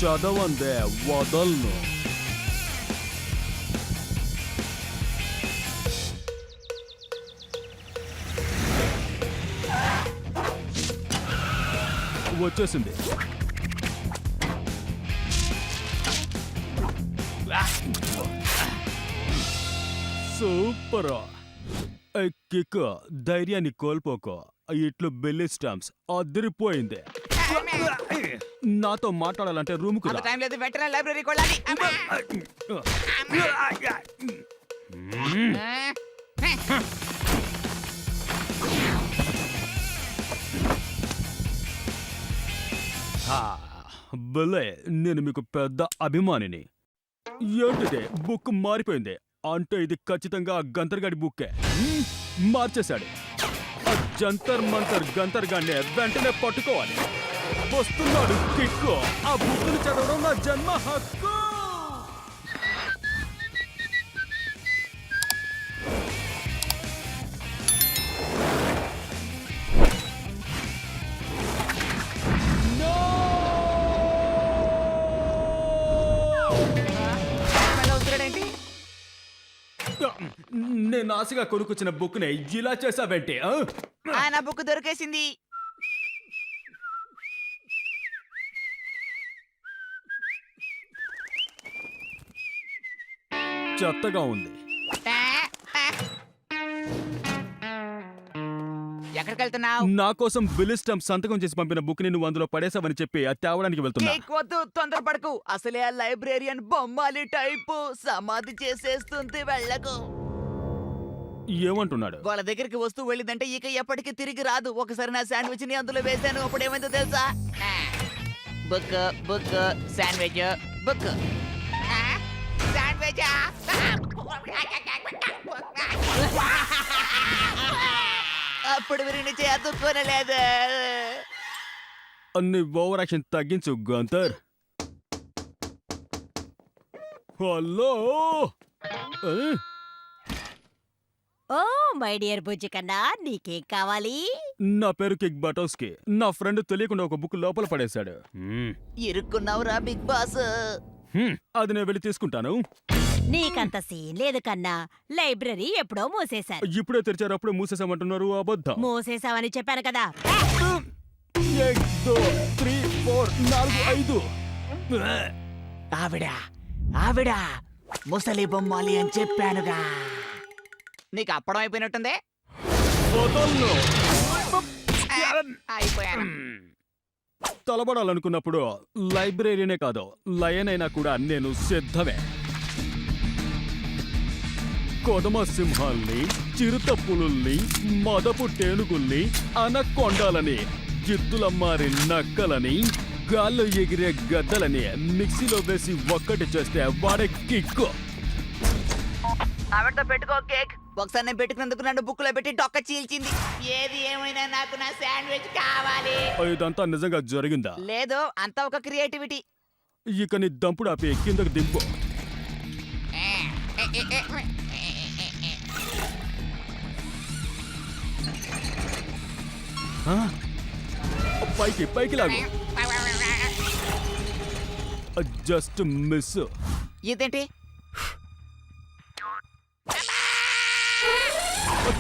చదవందే వదలను. వచ్చేసింది. Super. Kick, ధైర్యాన్ని కోల్పోకో. ఇట్లు బెల్లీ స్టాంప్స్ అదిరిపోయింది. నాతో మాట్లాడాలంటే రూమ్ కు రా. టైం లేదు, వెంటనే లైబ్రరీకి వెళ్ళాలి. బలే, నేను మీకు పెద్ద అభిమానిని. ఏంటిదే బుక్ మారిపోయింది అంటే ఇది ఖచ్చితంగా గంతర్గాడి బుక్కే. మార్చేశాడు. జంతర్ మంతర్ గంతర్ గానే వెంటనే పట్టుకోవాలి. వస్తున్నాడు కిక్కు. ఆ బుక్కుని చదవడం నా జన్మ హక్కు. నేను ఆశగా కొనుక్కొచ్చిన బుక్ ని ఇలా చేసావేంటి? నా బుక్ దొరికేసింది. చెత్తగా ఉంది. ఎక్కడికి వెళ్తున్నావు? నా కోసం బిల్ స్టాంప్ సంతకం చేసి పంపిన బుక్ ని నువ్వు అందులో పడేసావని చెప్పి అది తేవడానికి వెళ్తున్నా. వద్దు, తొందరపడకు. అసలే ఆ లైబ్రేరియన్ బొమ్మాలి టైపు సమాధి చేసేస్తుంది. వెళ్ళకు. ఏమంటున్నాడు? వాళ్ళ దగ్గరికి వస్తూ వెళ్ళిందంటే ఇక ఎప్పటికీ తిరిగి రాదు. ఒకసారి నా శాండ్విచ్ ని అందులో వేసాను, అప్పుడు ఏమైందో తెలుసా? Book book sandwich book sandwich. అప్పుడు వీరిని చేతుక్కోనలేదు. అన్ని ఓవర్ యాక్షన్ తగ్గించు గంతర్. హలో. ఓ మై డియర్ బుజ్జి కన్నా, నీకేం కావాలి? నా పేరు కిక్ బటోస్కి. నా ఫ్రెండ్ తెలియకుండా ఒక బుక్ లోపల పడేశాడు. ఇరుక్కున్నావురా బిగ్ బాస్. అది నేను వెళ్ళి తీసుకుంటాను. నీకంత సీన్ లేదు కన్నా. లైబ్రరీ ఎప్పుడో మూసేశారు. ఇప్పుడే తెరిచారు, అప్పుడే మూసేసామంటున్నారు. అబద్ధం. మూసేసావని చెప్పాను కదా. 1 2 3 4 4 5. ఆవిడ ముసలి బొమ్మాలి అని చెప్పానుగా. నీకు అప్పడం అయిపోయినట్టుంది. అయిపోయాను. తలబడాలనుకున్నప్పుడు లైబ్రరీనే కాదు, లయన్ అయినా కూడా నేను సిద్ధమే. కొదమ సింహాల్ని, చిరుత పులుల్ని, మదపు టేనుగుల్ని, అనకొండాలని, జిత్తుల మారి నక్కలని, గాల్లో ఎగిరే గద్దలని మిక్సీలో వేసి ఒక్కటి చేస్తే వాడే కిక్కు. ఆవిడతో పెట్టుకో కేక్. ఒకసారి నేను పెట్టుకున్నందుకు నన్ను బుక్ లో పెట్టి డొక్క చీల్చింది. ఏది ఏమైనా నాకు నా శాండ్విచ్ కావాలి. ఇదంతా నిజంగా జరిగిందా? లేదు, అంతా ఒక క్రియేటివిటీ. ఇక నీ దంపుడు ఆపి కిందకి దింపు. పైకి పైకి లాగు. Just miss. ఇదేంటి?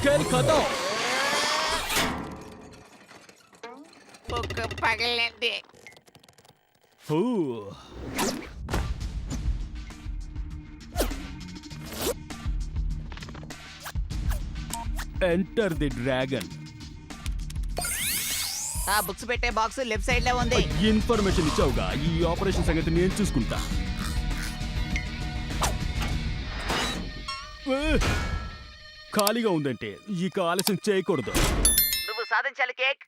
खेल खत्म. బుక్ పగిలింది. Enter the dragon. ఆ బుక్స్ పెట్టే బాక్స్ లెఫ్ట్ సైడ్ లో ఉంది. ఇన్ఫర్మేషన్ ఇచ్చావుగా, ఈ ఆపరేషన్ సంగతి నేను చూసుకుంటా. ఖాళీగా ఉందంటే ఇక ఆలస్యం చేయకూడదు. నువ్వు సాధించాలి కేక్.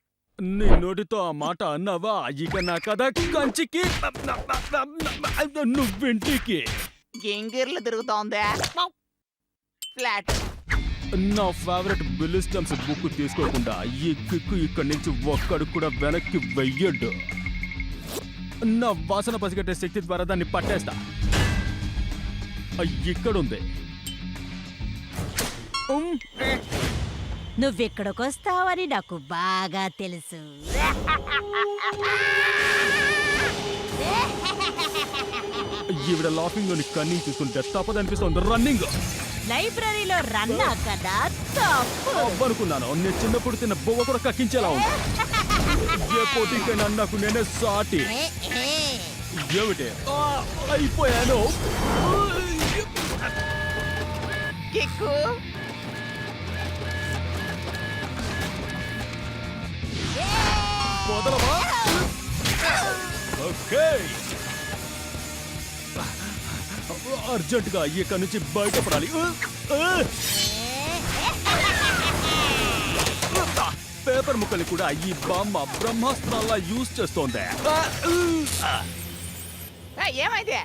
నీ నోటితో ఆ మాట అన్నావా, ఇక నా కథ కంచికి, నువ్వింటికి. గింగిర్లు తిరుగుతోందా? ఫ్లాట్. నా ఫేవరెట్ బిల్ స్టాంప్స్ బుక్ తీసుకోకుండా ఈ కిక్కు ఇక్కడి నుంచి ఒక్కడు కూడా వెనక్కి వెయ్యడు. నా వాసన పసిగట్టే శక్తి ద్వారా దాన్ని పట్టేస్తా. ఇక్కడుంది. నువ్వెక్కడికొస్తావని నాకు బాగా తెలుసు. ఈవిడ లాఫింగ్ లోని కన్నింగ్ చూస్తుంటే తప్పదనిపిస్తోంది రన్నింగ్. లైబ్రరీలో రన్నా కదా తప్పు. అనుకున్నాను నేను చిన్నప్పుడు తిన్న బొవ్వ కూడా కక్కించేలా ఉంది. ఏ పోటీకైనా నాకు నేనే సాటి. ఏమిటి అయిపోయాను. కిక్కు వదలవా? ఓకే అర్జెంటుగా ఇక్కడి నుంచి బయటపడాలి. పేపర్ ముక్కల్ని కూడా ఈ బామ్మ బ్రహ్మాస్త్రాల్లా యూజ్ చేస్తోంది. ఏమైంది?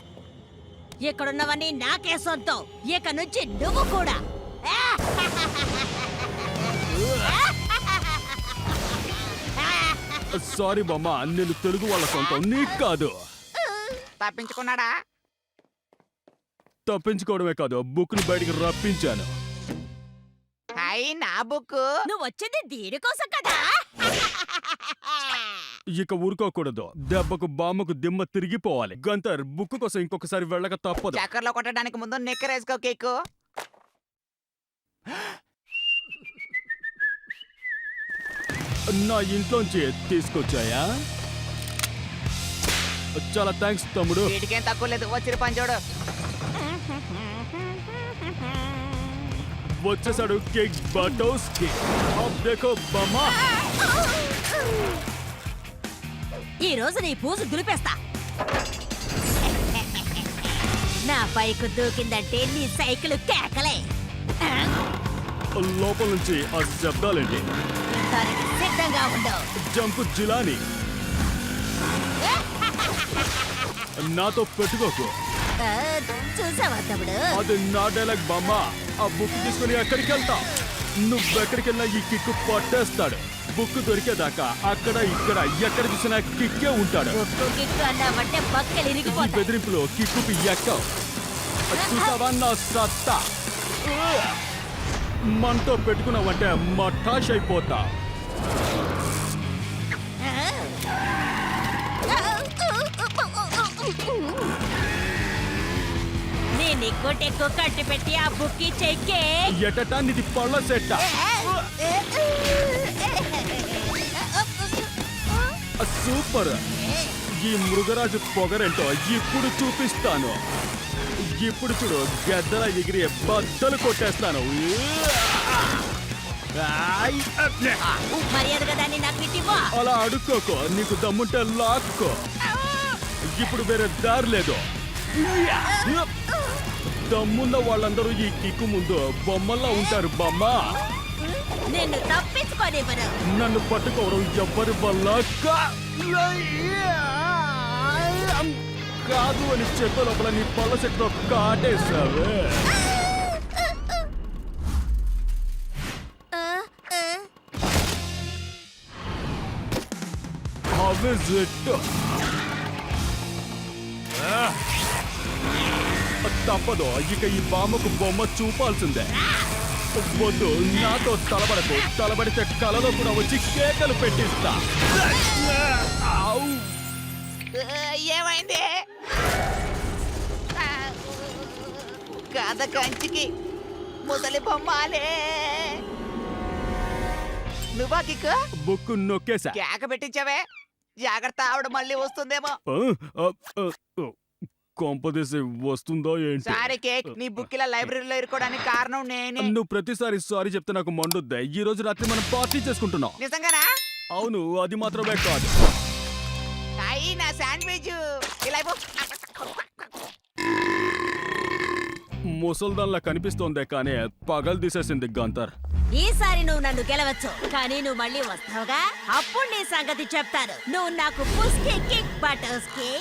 ఇక్కడున్నవన్నీ నాకే సొంతం. ఇక నుంచి నువ్వు కూడా. సారీ బామ్మ, నేను తెలుగు వాళ్ళ సొంతం, నీకు కాదు. తప్పించుకున్నాడా? తప్పించుకోవడమే కాదు, బుక్ ని బయటికి రప్పించాను. అయి నా బుక్. నువ్వు వచ్చింది దీనికోసం కదా. ఇక ఊరుకోకూడదు. దెబ్బకు బామ్మకు దిమ్మ తిరిగిపోవాలి. గంతర్ బుక్ కోసం ఇంకొకసారి వెళ్ళక తప్పదు. చక్కర్లో కొట్టడానికి ముందు నిక్కరేసుకో కిక్కు. నా ఇంట్లోంచి తీసుకొచ్చాయా? చాలా థ్యాంక్స్ తమ్ముడు. వీటికేం తక్కువ లేదు. వచ్చిన పని చూడు. వచ్చేసాడు కేక్ బటోస్కి. అబ్ దేఖో బామ్మా. ఈ రోజు నీ పూజ దులిపేస్తా. నా పైకు దూకిందంటే నీ సైకిల్ కేకలే. లోపల నుంచి ఆ శబ్దాలేంటి? దానికి సిద్ధంగా ఉండవు. జంపు జిలాని. నాతో పెట్టుకోకు. చూసావా తమ్ముడు? అది నా డైలాగ్ బామ్మ. ఆ బుక్ తీసుకుని ఎక్కడికి వెళ్తా? నువ్వెక్కడికి వెళ్ళినా ఈ కిక్కు పట్టేస్తాడు. బుక్ దొరికేదాకా అక్కడ ఇక్కడ ఎక్కడ చూసినా కిక్కే ఉంటాడు. ఉప్పు కిక్కు అన్నావంటే బక్కలు ఈ ఇరిగిపోతాయి. బెదిరింపులో కిక్కుకి ఎక్కవు. చూసావా నా సత్తా? మనతో పెట్టుకున్నావంటే మఠాష్ అయిపోతా. నేను కొట్టెక్కు కట్టి పెట్టి ఆ బుక్కి చెక్కే. ఎటటా నిది పళ్ళ సెట్ట. సూపర్. ఈ మృగరాజు పొగరేంటో ఇప్పుడు చూపిస్తాను. ఇప్పుడు చూడు, గద్దల ఎగిరి బద్దలు కొట్టేస్తాను. మర్యాదగా దాన్ని నాకు ఇవ్వు. అలా అడుక్కోకో. నీకు దమ్ముంటే లాక్కో. ఇప్పుడు వేరే దారి లేదు. దమ్మున్న వాళ్ళందరూ ఈ కిక్కు ముందు బొమ్మల్లా ఉంటారు బొమ్మ. నిన్ను తప్పించుకోనివ్వను. నన్ను పట్టుకోవడం ఎవ్వరి వల్ల కాదు అని చెప్పే లోపల నీ పళ్ళ చెట్టులో కాటేసావే. How is it? తప్పదు. ఇక ఈ బామ్మకు బొమ్మ చూపాల్సిందే. వద్దు, నాతో తలబడకు. తలబడితే కలలో కూడా వచ్చి కేకలు పెట్టిస్తా. ఏమైంది? కథ కంచికి ముసలి బొమ్మాలే. నువ్వా కిక్కు? బుక్ నొక్కేసా. కేక పెట్టించావే. జాగ్రత్త, ఆవిడ మళ్ళీ వస్తుందేమో. కొంపదీసి వస్తుందో ఏంటి? సారీ కేక్, నీ బుక్ ఇలా లైబ్రరీలో ఇరుకోవడానికి కారణం నేనే. నువ్వు ప్రతిసారి సారీ చెప్తే నాకు మండుద్దా. ఈ రోజు రాత్రి మనం పార్టీ చేసుకుంటున్నాం. నిజంగానా? అవును, అది మాత్రమే కాదు. అయ్యి నా శాండ్విచ్. ఇలా ఇవ్వు. ముసల్దాన్లా కనిపిస్తోందే కానీ పగలు తీసేసింది గంతర్. ఈసారి నువ్వు నన్ను గెలవచ్చు, కానీ నువ్వు మళ్ళీ వస్తావుగా. అప్పుడు నీ సంగతి చెప్తాను. నువ్వు నాకు పుస్కి కిక్ బటర్స్కి.